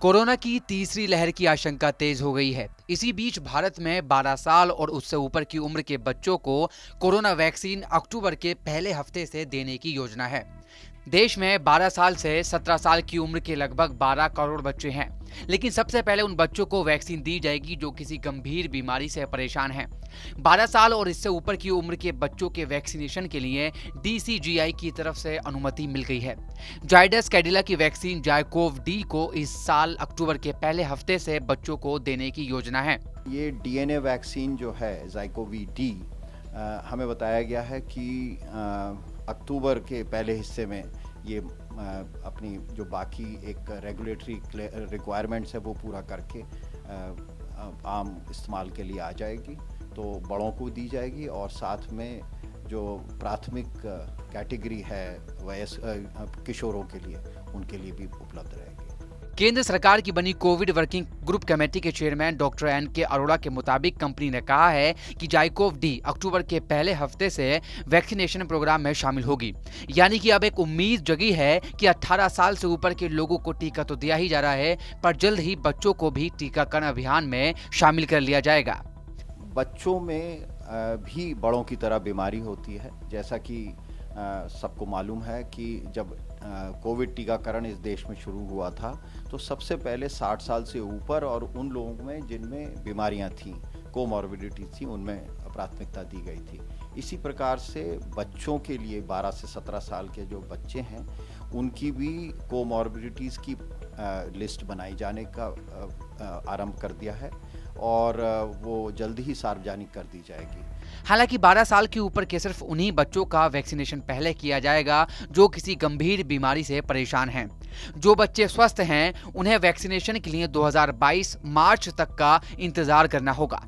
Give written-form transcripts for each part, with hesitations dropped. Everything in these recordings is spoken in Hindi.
कोरोना की तीसरी लहर की आशंका तेज हो गई है। इसी बीच भारत में 12 साल और उससे ऊपर की उम्र के बच्चों को कोरोना वैक्सीन अक्टूबर के पहले हफ्ते से देने की योजना है। देश में 12 साल से 17 साल की उम्र के लगभग 12 करोड़ बच्चे हैं, लेकिन सबसे पहले उन बच्चों को वैक्सीन दी जाएगी जो किसी गंभीर बीमारी से परेशान हैं। 12 साल और इससे ऊपर की उम्र के बच्चों के वैक्सीनेशन के लिए DCGI की तरफ से अनुमति मिल गई है। जायडस कैडिला की वैक्सीन जायकोव डी को इस साल अक्टूबर के पहले हफ्ते से बच्चों को देने की योजना है। ये DNA वैक्सीन जो है जायकोव डी हमें बताया गया है कि अक्टूबर के पहले हिस्से में ये अपनी जो बाकी एक रेगुलेटरी रिक्वायरमेंट्स है वो पूरा करके आम इस्तेमाल के लिए आ जाएगी, तो बड़ों को दी जाएगी और साथ में जो प्राथमिक कैटेगरी है वयस्क किशोरों के लिए उनके लिए भी उपलब्ध रहेगी। केंद्र सरकार की बनी कोविड वर्किंग ग्रुप कमेटी के चेयरमैन डॉक्टर NK अरोड़ा के मुताबिक कंपनी ने कहा है कि जायकोव डी अक्टूबर के पहले हफ्ते से वैक्सीनेशन प्रोग्राम में शामिल होगी। यानी कि अब एक उम्मीद जगी है कि 18 साल से ऊपर के लोगों को टीका तो दिया ही जा रहा है, पर जल्द ही बच्चों को भी टीकाकरण अभियान में शामिल कर लिया जाएगा। बच्चों में भी बड़ों की तरह बीमारी होती है। जैसा कि सबको मालूम है कि जब कोविड टीकाकरण इस देश में शुरू हुआ था तो सबसे पहले 60 साल से ऊपर और उन लोगों में जिनमें बीमारियां थीं, कोमॉर्बिडिटी थी, उनमें प्राथमिकता दी गई थी। इसी प्रकार से बच्चों के लिए 12 से 17 साल के जो बच्चे हैं उनकी भी कोमॉर्बिडिटीज़ की लिस्ट बनाई जाने का आरंभ कर दिया है और वो जल्द ही सार्वजनिक कर दी जाएगी। हालांकि 12 साल के ऊपर के सिर्फ उन्हीं बच्चों का वैक्सीनेशन पहले किया जाएगा जो किसी गंभीर बीमारी से परेशान हैं। जो बच्चे स्वस्थ हैं उन्हें वैक्सीनेशन के लिए 2022 मार्च तक का इंतजार करना होगा।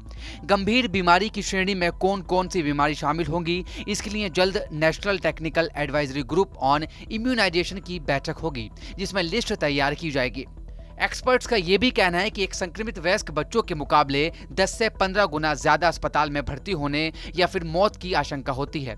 गंभीर बीमारी की श्रेणी में कौन कौन सी बीमारी शामिल होंगी, इसके लिए जल्द national technical advisory group on immunisation की बैठक होगी जिसमें लिस्ट तैयार की जाएगी। एक्सपर्ट्स का यह भी कहना है कि एक संक्रमित वयस्क बच्चों के मुकाबले 10 से 15 गुना ज्यादा अस्पताल में भर्ती होने या फिर मौत की आशंका होती है।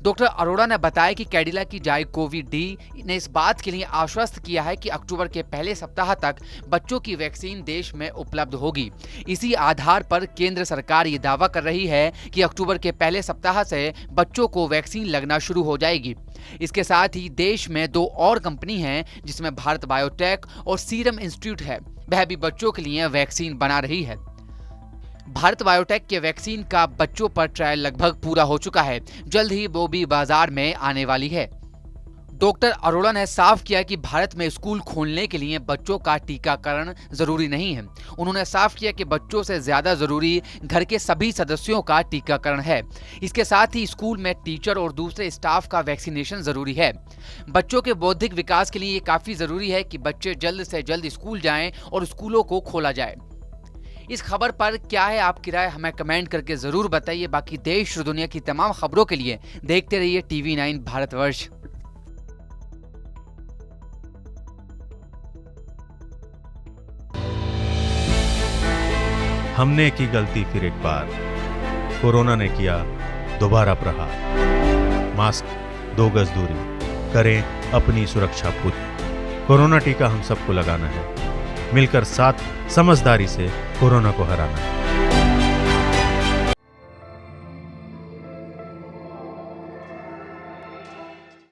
डॉक्टर अरोड़ा ने बताया कि कैडिला की जायकोव डी ने इस बात के लिए आश्वस्त किया है कि अक्टूबर के पहले सप्ताह तक बच्चों की वैक्सीन देश में उपलब्ध होगी। इसी आधार पर केंद्र सरकार ये दावा कर रही है कि अक्टूबर के पहले सप्ताह से बच्चों को वैक्सीन लगना शुरू हो जाएगी। इसके साथ ही देश में 2 और कंपनी हैं जिसमें भारत बायोटेक और सीरम इंस्टीट्यूट है, वह भी बच्चों के लिए वैक्सीन बना रही है। भारत बायोटेक के वैक्सीन का बच्चों पर ट्रायल लगभग पूरा हो चुका है, जल्द ही वो भी बाजार में आने वाली है। डॉक्टर अरोड़ा ने साफ किया कि भारत में स्कूल खोलने के लिए बच्चों का टीकाकरण जरूरी नहीं है। उन्होंने साफ किया कि बच्चों से ज्यादा जरूरी घर के सभी सदस्यों का टीकाकरण है। इसके साथ ही स्कूल में टीचर और दूसरे स्टाफ का वैक्सीनेशन जरूरी है। बच्चों के बौद्धिक विकास के लिए ये काफी जरूरी है कि बच्चे जल्द से जल्द स्कूल जाएं और स्कूलों को खोला जाए। इस खबर पर क्या है आपकी राय, हमें कमेंट करके जरूर बताइए। बाकी देश और दुनिया की तमाम खबरों के लिए देखते रहिए TV9 भारतवर्ष। हमने की गलती फिर एक बार, कोरोना ने किया दोबारा प्रहार। मास्क, 2 गज दूरी, करें अपनी सुरक्षा पूरी। कोरोना टीका हम सबको लगाना है, मिलकर साथ समझदारी से कोरोना को हराना है।